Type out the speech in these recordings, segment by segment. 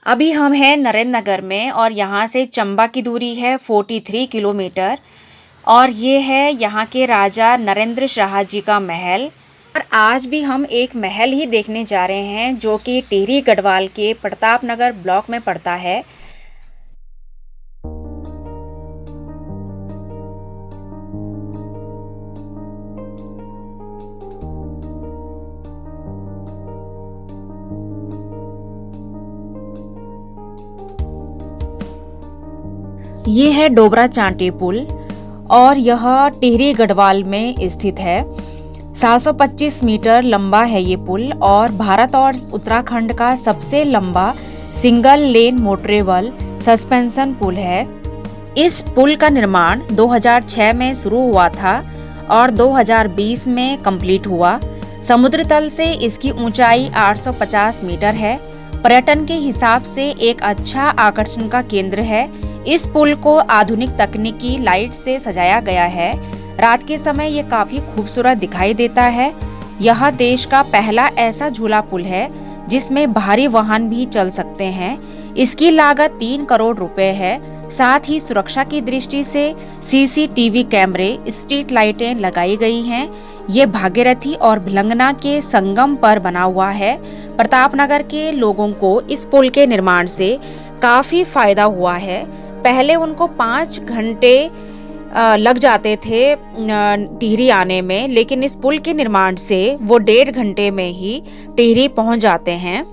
अभी हम हैं नरेंद्र नगर में और यहाँ से चंबा की दूरी है 43 किलोमीटर। और ये है यहाँ के राजा नरेंद्र शाह जी का महल। और आज भी हम एक महल ही देखने जा रहे हैं जो कि टिहरी गढ़वाल के प्रताप नगर ब्लॉक में पड़ता है। ये है डोबरा चांटी पुल और यह टिहरी गढ़वाल में स्थित है। 725 मीटर लंबा है ये पुल और भारत और उत्तराखंड का सबसे लंबा सिंगल लेन मोटरेबल सस्पेंशन पुल है। इस पुल का निर्माण 2006 में शुरू हुआ था और 2020 में कंप्लीट हुआ। समुद्र तल से इसकी ऊंचाई 850 मीटर है। पर्यटन के हिसाब से एक अच्छा आकर्षण का केंद्र है। इस पुल को आधुनिक तकनीकी लाइट से सजाया गया है। रात के समय ये काफी खूबसूरत दिखाई देता है। यह देश का पहला ऐसा झूला पुल है जिसमें भारी वाहन भी चल सकते हैं। इसकी लागत 3 करोड़ रुपए है। साथ ही सुरक्षा की दृष्टि से सीसीटीवी कैमरे, स्ट्रीट लाइटें लगाई गई हैं। ये भागीरथी और भिलंगना के संगम पर बना हुआ है। प्रतापनगर के लोगों को इस पुल के निर्माण से काफी फायदा हुआ है। पहले उनको 5 घंटे लग जाते थे टिहरी आने में, लेकिन इस पुल के निर्माण से वो 1.5 घंटे में ही टिहरी पहुंच जाते हैं।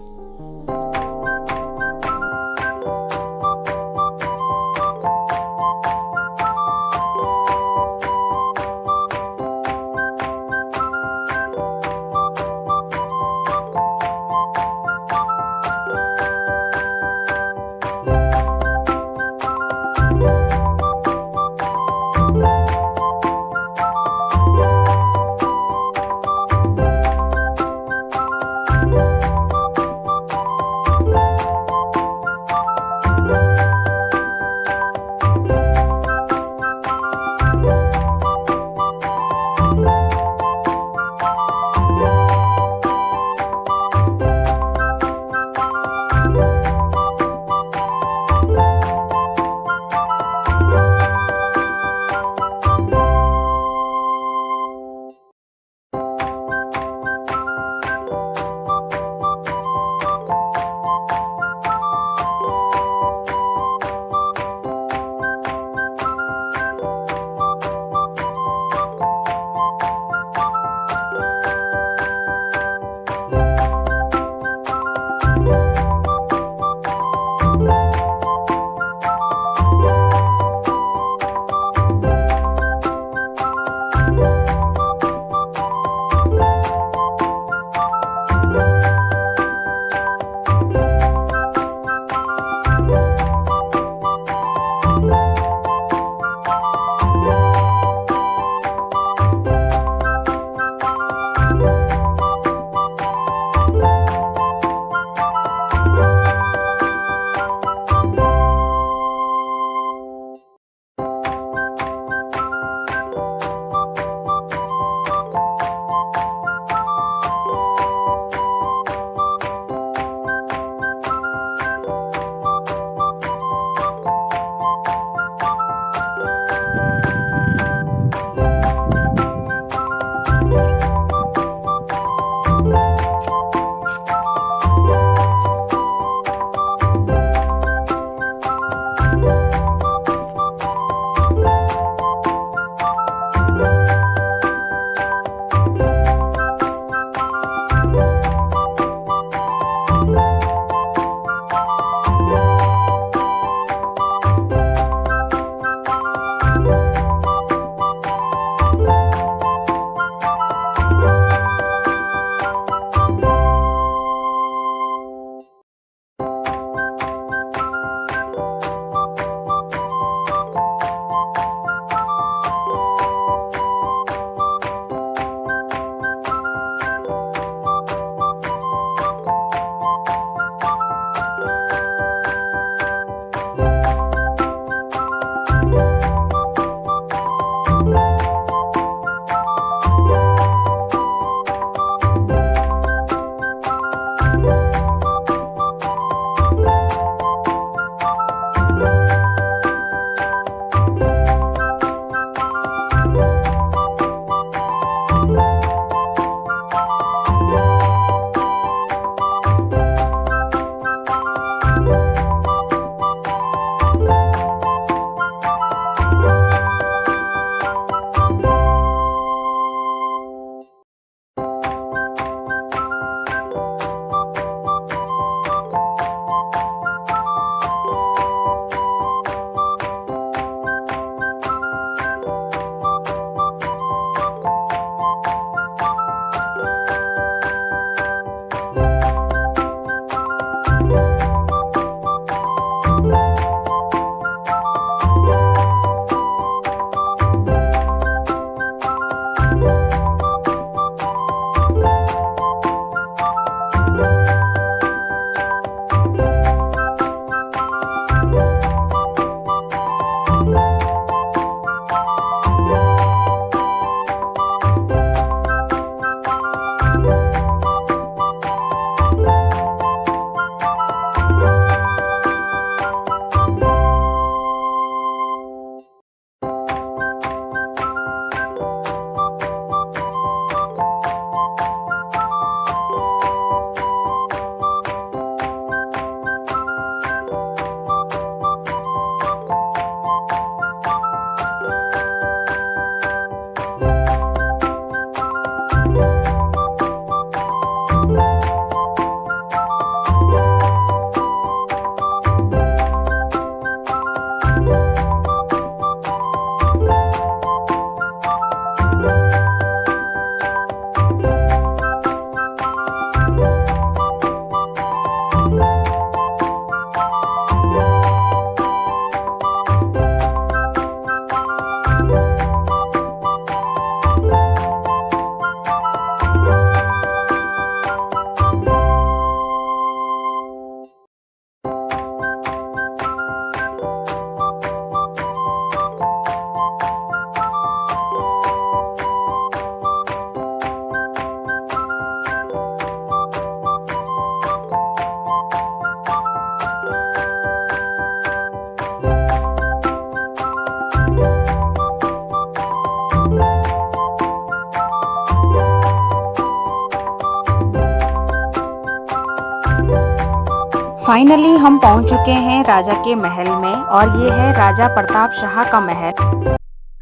फाइनली हम पहुंच चुके हैं राजा के महल में और ये है राजा प्रताप शाह का महल।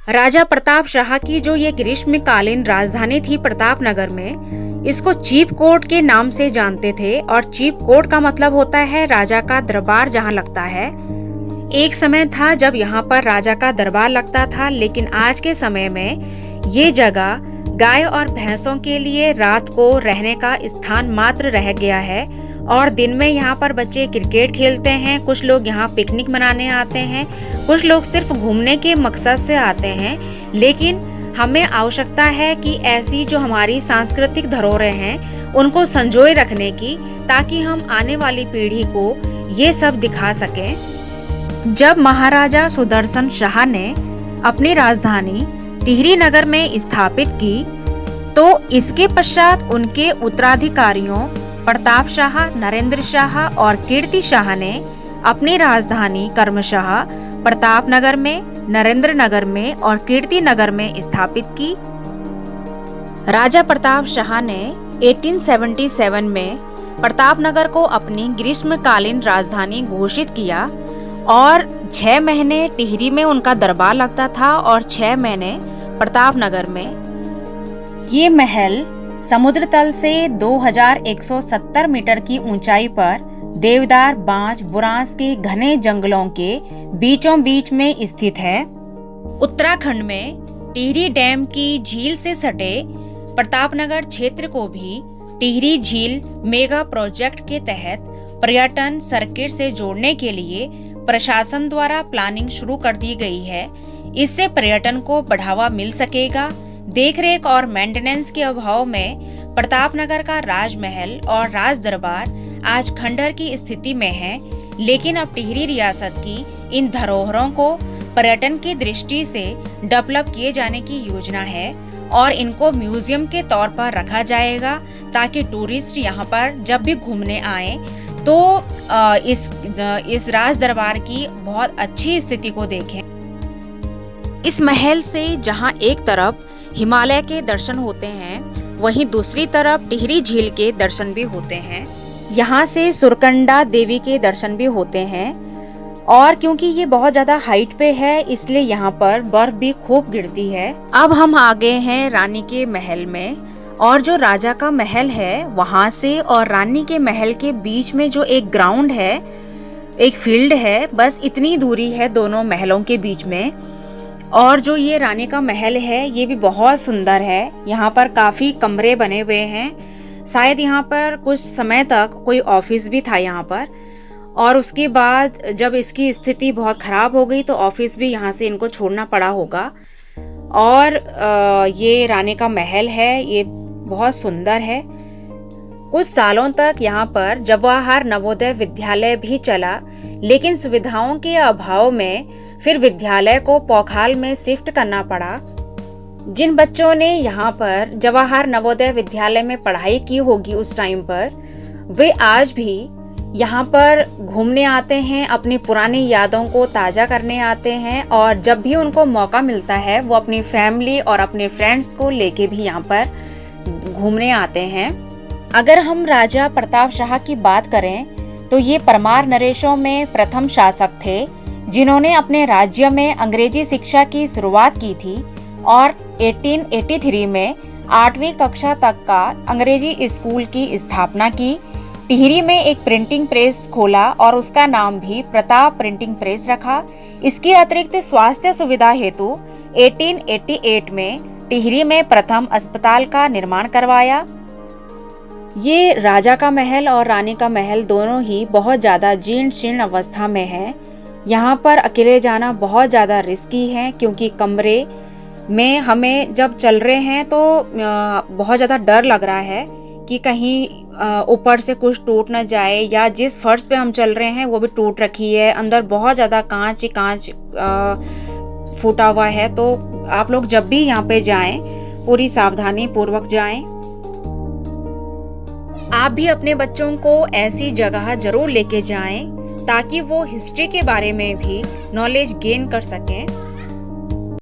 राजा प्रताप शाह की जो ये ग्रीष्मकालीन राजधानी थी प्रतापनगर में, इसको चीफ कोर्ट के नाम से जानते थे और चीफ कोर्ट का मतलब होता है राजा का दरबार जहाँ लगता है। एक समय था जब यहाँ पर राजा का दरबार लगता था, लेकिन आज के समय में ये जगह गाय और भैंसों के लिए रात को रहने का स्थान मात्र रह गया है और दिन में यहाँ पर बच्चे क्रिकेट खेलते हैं, कुछ लोग यहाँ पिकनिक मनाने आते हैं, कुछ लोग सिर्फ घूमने के मकसद से आते हैं। लेकिन हमें आवश्यकता है कि ऐसी जो हमारी सांस्कृतिक धरोहरें हैं उनको संजोए रखने की, ताकि हम आने वाली पीढ़ी को ये सब दिखा सकें। जब महाराजा सुदर्शन शाह ने अपनी राजधानी टिहरी नगर में स्थापित की, तो इसके पश्चात उनके उत्तराधिकारियों प्रताप शाह, नरेंद्र शाह और कीर्ति शाह ने अपनी राजधानी क्रमशः प्रतापनगर में, नरेंद्र नगर में और कीर्ति नगर में स्थापित की। राजा प्रताप शाह ने 1877 में प्रतापनगर को अपनी ग्रीष्मकालीन राजधानी घोषित किया और 6 महीने टिहरी में उनका दरबार लगता था और 6 महीने प्रतापनगर में। ये महल समुद्र तल से 2170 मीटर की ऊंचाई पर देवदार, बांज, बुरांस के घने जंगलों के बीचों बीच में स्थित है। उत्तराखंड में टिहरी डैम की झील से सटे प्रतापनगर क्षेत्र को भी टिहरी झील मेगा प्रोजेक्ट के तहत पर्यटन सर्किट से जोड़ने के लिए प्रशासन द्वारा प्लानिंग शुरू कर दी गई है। इससे पर्यटन को बढ़ावा मिल सकेगा। देखरेख और मेंटेनेंस के अभाव में प्रतापनगर का राजमहल और राज दरबार आज खंडहर की स्थिति में है, लेकिन अब टिहरी रियासत की इन धरोहरों को पर्यटन की दृष्टि से डेवलप किए जाने की योजना है और इनको म्यूजियम के तौर पर रखा जाएगा, ताकि टूरिस्ट यहाँ पर जब भी घूमने आए तो इस राज दरबार की बहुत अच्छी स्थिति को देखें। इस महल से जहाँ एक तरफ हिमालय के दर्शन होते हैं, वहीं दूसरी तरफ टिहरी झील के दर्शन भी होते हैं। यहाँ से सुरकंडा देवी के दर्शन भी होते हैं और क्योंकि ये बहुत ज्यादा हाइट पे है, इसलिए यहाँ पर बर्फ भी खूब गिरती है। अब हम आ गए हैं रानी के महल में और जो राजा का महल है वहाँ से और रानी के महल के बीच में जो एक ग्राउंड है, एक फील्ड है, बस इतनी दूरी है दोनों महलों के बीच में। और जो ये रानी का महल है ये भी बहुत सुंदर है। यहाँ पर काफी कमरे बने हुए हैं। शायद यहाँ पर कुछ समय तक कोई ऑफिस भी था यहाँ पर, और उसके बाद जब इसकी स्थिति बहुत खराब हो गई तो ऑफिस भी यहाँ से इनको छोड़ना पड़ा होगा। और ये रानी का महल है, ये बहुत सुंदर है। कुछ सालों तक यहाँ पर जवाहर नवोदय विद्यालय भी चला, लेकिन सुविधाओं के अभाव में फिर विद्यालय को पौखाल में शिफ्ट करना पड़ा। जिन बच्चों ने यहाँ पर जवाहर नवोदय विद्यालय में पढ़ाई की होगी उस टाइम पर, वे आज भी यहाँ पर घूमने आते हैं, अपनी पुरानी यादों को ताज़ा करने आते हैं और जब भी उनको मौका मिलता है वो अपनी फैमिली और अपने फ्रेंड्स को लेके भी यहाँ पर घूमने आते हैं। अगर हम राजा प्रताप शाह की बात करें तो ये परमार नरेशों में प्रथम शासक थे जिन्होंने अपने राज्य में अंग्रेजी शिक्षा की शुरुआत की थी और 1883 में 8वीं कक्षा तक का अंग्रेजी स्कूल की स्थापना की। टिहरी में एक प्रिंटिंग प्रेस खोला और उसका नाम भी प्रताप प्रिंटिंग प्रेस रखा। इसके अतिरिक्त स्वास्थ्य सुविधा हेतु 1888 में टिहरी में प्रथम अस्पताल का निर्माण करवाया। ये राजा का महल और रानी का महल दोनों ही बहुत ज़्यादा जीर्ण शीर्ण अवस्था में है। यहाँ पर अकेले जाना बहुत ज़्यादा रिस्की है, क्योंकि कमरे में हमें जब चल रहे हैं तो बहुत ज़्यादा डर लग रहा है कि कहीं ऊपर से कुछ टूट ना जाए, या जिस फर्श पे हम चल रहे हैं वो भी टूट रखी है, अंदर बहुत ज़्यादा कांच फूटा हुआ है। तो आप लोग जब भी यहाँ पे जाएं पूरी सावधानी पूर्वक जाएं। आप भी अपने बच्चों को ऐसी जगह जरूर लेके जाएं ताकि वो हिस्ट्री के बारे में भी नॉलेज गेन कर सकें।